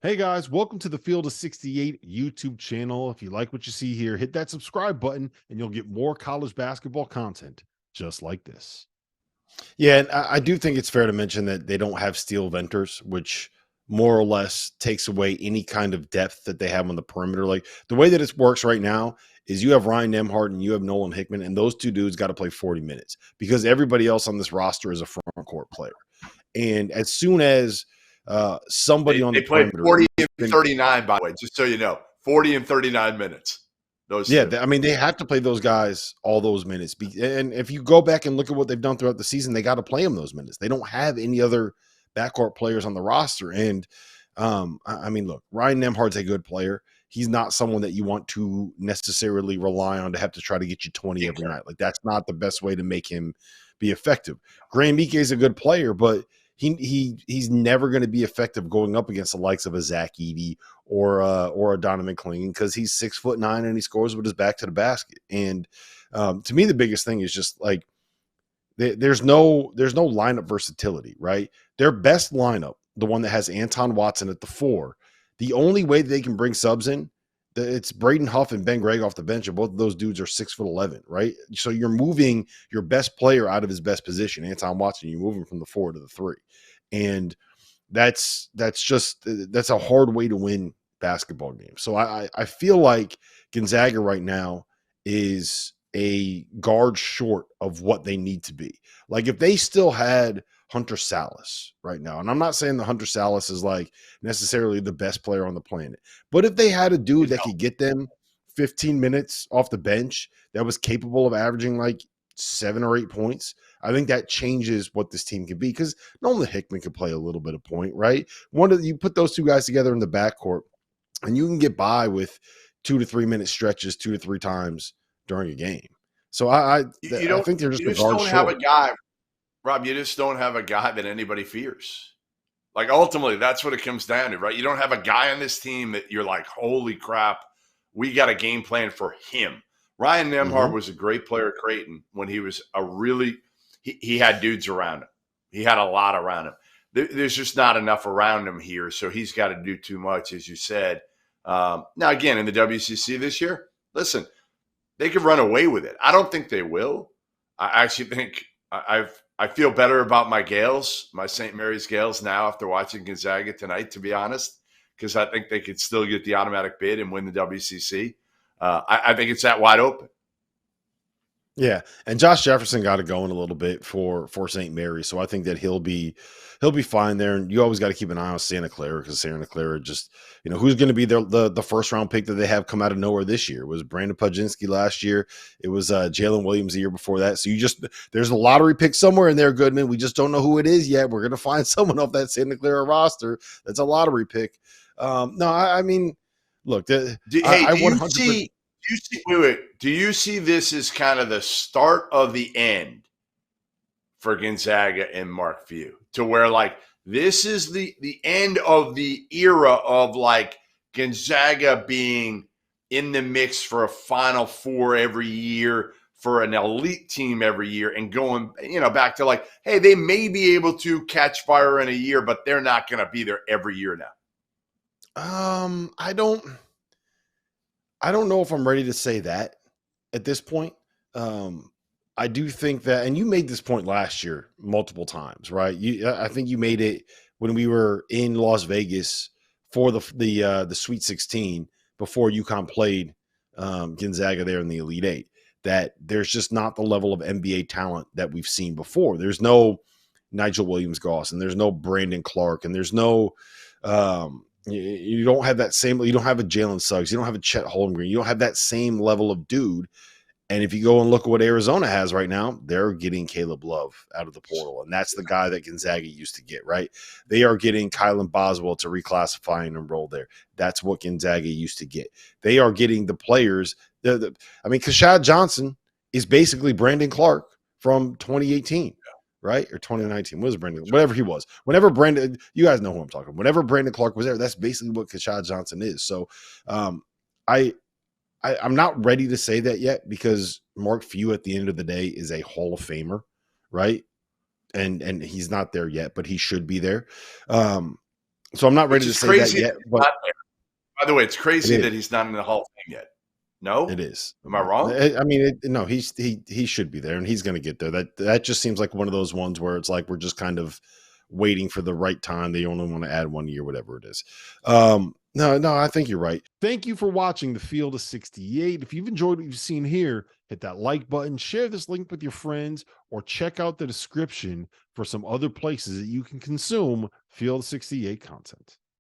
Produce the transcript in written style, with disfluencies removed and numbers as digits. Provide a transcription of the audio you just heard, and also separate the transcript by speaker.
Speaker 1: Hey guys, welcome to the Field of 68 YouTube channel. If you like what you see here, hit that subscribe button and you'll get more college basketball content just like this.
Speaker 2: Yeah, and I do think it's fair to mention that they don't have steel venters, which more or less takes away any kind of depth that they have on the perimeter. Like the way that it works right now is you have Ryan Nemhart and you have Nolan Hickman, and those two dudes got to play 40 minutes because everybody else on this roster is a front court player. And as soon as somebody on
Speaker 3: They
Speaker 2: the
Speaker 3: played
Speaker 2: perimeter,
Speaker 3: 40 and 39, by the way, just so you know. 40 and 39 minutes. Those
Speaker 2: yeah,
Speaker 3: two.
Speaker 2: I mean, they have to play those guys all those minutes. And if you go back and look at what they've done throughout the season, they got to play them those minutes. They don't have any other backcourt players on the roster. And I mean, look, Ryan Nemhart's a good player. He's not someone that you want to necessarily rely on to have to try to get you 20 every night. Like that's not the best way to make him be effective. Graham Ike is a good player, but he's never going to be effective going up against the likes of a Zach Edey or a Donovan Clingan because he's 6'9" and he scores with his back to the basket. And to me, the biggest thing is just like there's no lineup versatility, right? Their best lineup, the one that has Anton Watson at the 4, the only way that they can bring subs in, it's Braden Huff and Ben Gregg off the bench, and both of those dudes are 6'11", right? So you're moving your best player out of his best position, Anton Watson. You move him from the 4 to the 3, and that's a hard way to win basketball games. So I feel like Gonzaga right now is a guard short of what they need to be. Like if they still had Hunter Salas right now, and I'm not saying the Hunter Salas is like necessarily the best player on the planet, but if they had a dude that could get them 15 minutes off the bench that was capable of averaging like 7 or 8 points, I think that changes what this team can be because Nolan Hickman could play a little bit of point, right? You put those two guys together in the backcourt, and you can get by with 2 to 3 minute stretches 2 to 3 times during a game. So I think they're just
Speaker 3: You
Speaker 2: a
Speaker 3: just
Speaker 2: guard
Speaker 3: don't have
Speaker 2: short.
Speaker 3: a guy, Rob. You just don't have a guy that anybody fears. Like ultimately, that's what it comes down to, right? You don't have a guy on this team that you're like, holy crap, we got a game plan for him. Ryan Nemhart was a great player at Creighton when he was he had dudes around him. He had a lot around him. There's just not enough around him here, so he's got to do too much, as you said. Now, again, in the WCC this year, listen, they could run away with it. I don't think they will. I actually think I feel better about my Gales, my St. Mary's Gales now after watching Gonzaga tonight, to be honest, because I think they could still get the automatic bid and win the WCC. I think it's that wide open.
Speaker 2: Yeah, and Josh Jefferson got it going a little bit for St. Mary's, so I think that he'll be fine there. And you always got to keep an eye on Santa Clara because Santa Clara just, who's going to be the first round pick that they have come out of nowhere this year. It was Brandon Pudzinski last year. It was Jalen Williams the year before that. So there's a lottery pick somewhere in there, Goodman. We just don't know who it is yet. We're going to find someone off that Santa Clara roster that's a lottery pick. No, I mean, look,
Speaker 3: Do you see this as kind of the start of the end for Gonzaga and Mark Few, to where like this is the end of the era of like Gonzaga being in the mix for a Final Four every year, for an elite team every year, and going back to like, hey, they may be able to catch fire in a year, but they're not going to be there every year now?
Speaker 2: I don't know if I'm ready to say that at this point. I do think that, and you made this point last year multiple times, right? I think you made it when we were in Las Vegas for the Sweet 16 before UConn played Gonzaga there in the Elite Eight. That there's just not the level of NBA talent that we've seen before. There's no Nigel Williams-Goss, and there's no Brandon Clark, and there's no you don't have that same. You don't have a Jalen Suggs. You don't have a Chet Holmgren. You don't have that same level of dude. And if you go and look at what Arizona has right now, they're getting Caleb Love out of the portal. And that's the guy that Gonzaga used to get, right? They are getting Kylan Boswell to reclassify and enroll there. That's what Gonzaga used to get. They are getting the players. Kashad Johnson is basically Brandon Clark from 2018, right? Or 2019. What was Brandon? Whatever he was. Whenever Brandon, you guys know who I'm talking about. Whenever Brandon Clark was there, that's basically what Kashad Johnson is. So I'm not ready to say that yet because Mark Few at the end of the day is a Hall of Famer, right? And he's not there yet, but he should be there. So I'm not ready to
Speaker 3: It's
Speaker 2: say
Speaker 3: crazy
Speaker 2: that yet.
Speaker 3: that he's
Speaker 2: But
Speaker 3: not there. By the way, it's crazy
Speaker 2: It
Speaker 3: that
Speaker 2: is.
Speaker 3: he's not in the Hall of Fame yet. No?
Speaker 2: It is.
Speaker 3: Am I wrong?
Speaker 2: I mean, no, he should be there, and he's going to get there. That just seems like one of those ones where it's like we're just kind of waiting for the right time. They only want to add 1 year, whatever it is. No, I think you're right.
Speaker 1: Thank you for watching the Field of 68. If you've enjoyed what you've seen here, hit that like button, share this link with your friends, or check out the description for some other places that you can consume Field of 68 content.